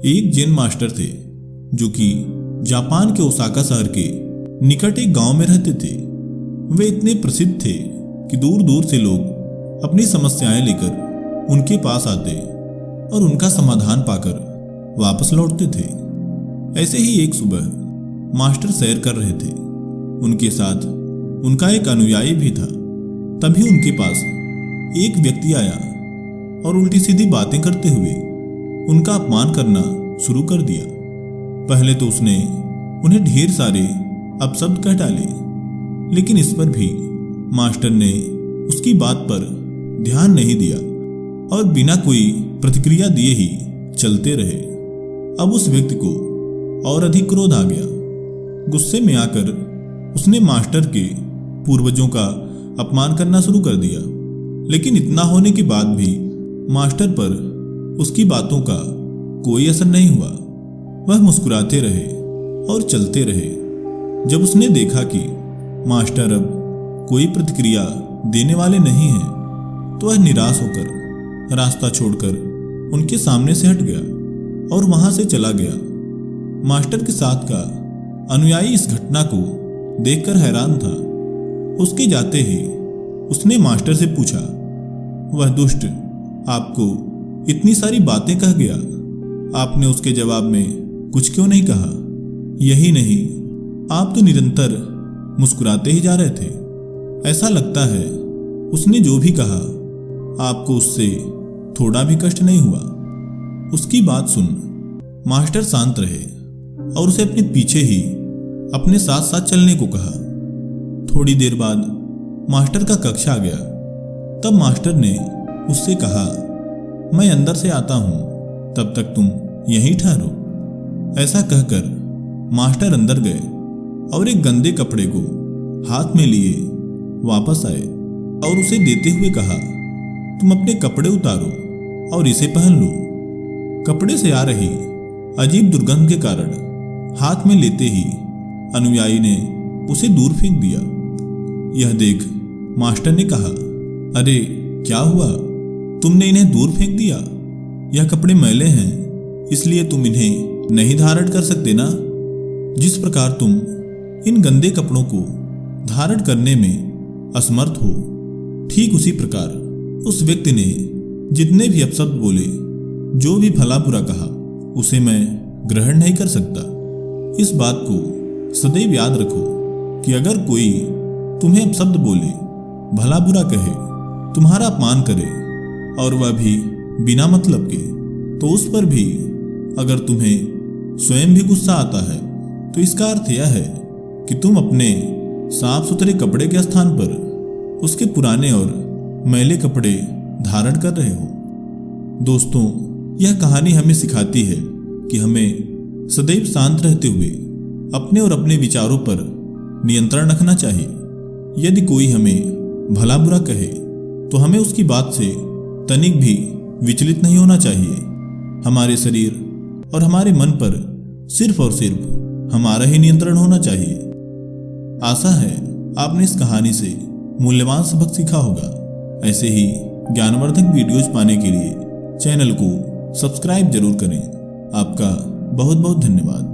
एक जैन मास्टर थे जो कि जापान के ओसाका शहर के निकट एक गांव में रहते थे। वे इतने प्रसिद्ध थे कि दूर दूर से लोग अपनी समस्याएं लेकर उनके पास आते और उनका समाधान पाकर वापस लौटते थे। ऐसे ही एक सुबह मास्टर सैर कर रहे थे। उनके साथ उनका एक अनुयायी भी था। तभी उनके पास एक व्यक्ति आया और उल्टी सीधी बातें करते हुए उनका अपमान करना शुरू कर दिया। पहले तो उसने उन्हें ढेर सारे अपशब्द कह डाले, लेकिन इस पर भी मास्टर ने उसकी बात पर ध्यान नहीं दिया और बिना कोई प्रतिक्रिया दिए ही चलते रहे। अब उस व्यक्ति को और अधिक क्रोध आ गया। गुस्से में आकर उसने मास्टर के पूर्वजों का अपमान करना शुरू कर दिया। लेकिन इतना होने के बाद भी मास्टर पर उसकी बातों का कोई असर नहीं हुआ। वह मुस्कुराते रहे और चलते रहे। जब उसने देखा कि मास्टर अब कोई प्रतिक्रिया देने वाले नहीं हैं, तो वह निराश होकर रास्ता छोड़कर उनके सामने से हट गया और वहां से चला गया। मास्टर के साथ का अनुयायी इस घटना को देखकर हैरान था। उसके जाते ही उसने मास्टर से पूछा, वह दुष्ट आपको इतनी सारी बातें कह गया, आपने उसके जवाब में कुछ क्यों नहीं कहा? यही नहीं, आप तो निरंतर मुस्कुराते ही जा रहे थे। ऐसा लगता है उसने जो भी कहा आपको उससे थोड़ा भी कष्ट नहीं हुआ। उसकी बात सुन मास्टर शांत रहे और उसे अपने पीछे ही अपने साथ साथ चलने को कहा। थोड़ी देर बाद मास्टर का कक्ष आ गया। तब मास्टर ने उससे कहा, मैं अंदर से आता हूं, तब तक तुम यहीं ठहरो। ऐसा कहकर मास्टर अंदर गए और एक गंदे कपड़े को हाथ में लिए वापस आए और उसे देते हुए कहा, तुम अपने कपड़े उतारो और इसे पहन लो। कपड़े से आ रही अजीब दुर्गंध के कारण हाथ में लेते ही अनुयायी ने उसे दूर फेंक दिया। यह देख मास्टर ने कहा, अरे क्या हुआ, तुमने इन्हें दूर फेंक दिया? यह कपड़े मैले हैं, इसलिए तुम इन्हें नहीं धारण कर सकते ना? जिस प्रकार तुम इन गंदे कपड़ों को धारण करने में असमर्थ हो, ठीक उसी प्रकार उस व्यक्ति ने जितने भी अपशब्द बोले, जो भी भला बुरा कहा, उसे मैं ग्रहण नहीं कर सकता। इस बात को सदैव याद रखो कि अगर कोई तुम्हें अपशब्द बोले, भला बुरा कहे, तुम्हारा अपमान करे और वह भी बिना मतलब के, तो उस पर भी अगर तुम्हें स्वयं भी गुस्सा आता है, तो इसका अर्थ यह है कि तुम अपने साफ सुथरे कपड़े के स्थान पर उसके पुराने और मैले कपड़े धारण कर रहे हो। दोस्तों, यह कहानी हमें सिखाती है कि हमें सदैव शांत रहते हुए अपने और अपने विचारों पर नियंत्रण रखना चाहिए। यदि कोई हमें भला बुरा कहे तो हमें उसकी बात से तनिक भी विचलित नहीं होना चाहिए। हमारे शरीर और हमारे मन पर सिर्फ और सिर्फ हमारा ही नियंत्रण होना चाहिए। आशा है आपने इस कहानी से मूल्यवान सबक सीखा होगा। ऐसे ही ज्ञानवर्धक वीडियोज पाने के लिए चैनल को सब्सक्राइब जरूर करें। आपका बहुत बहुत धन्यवाद।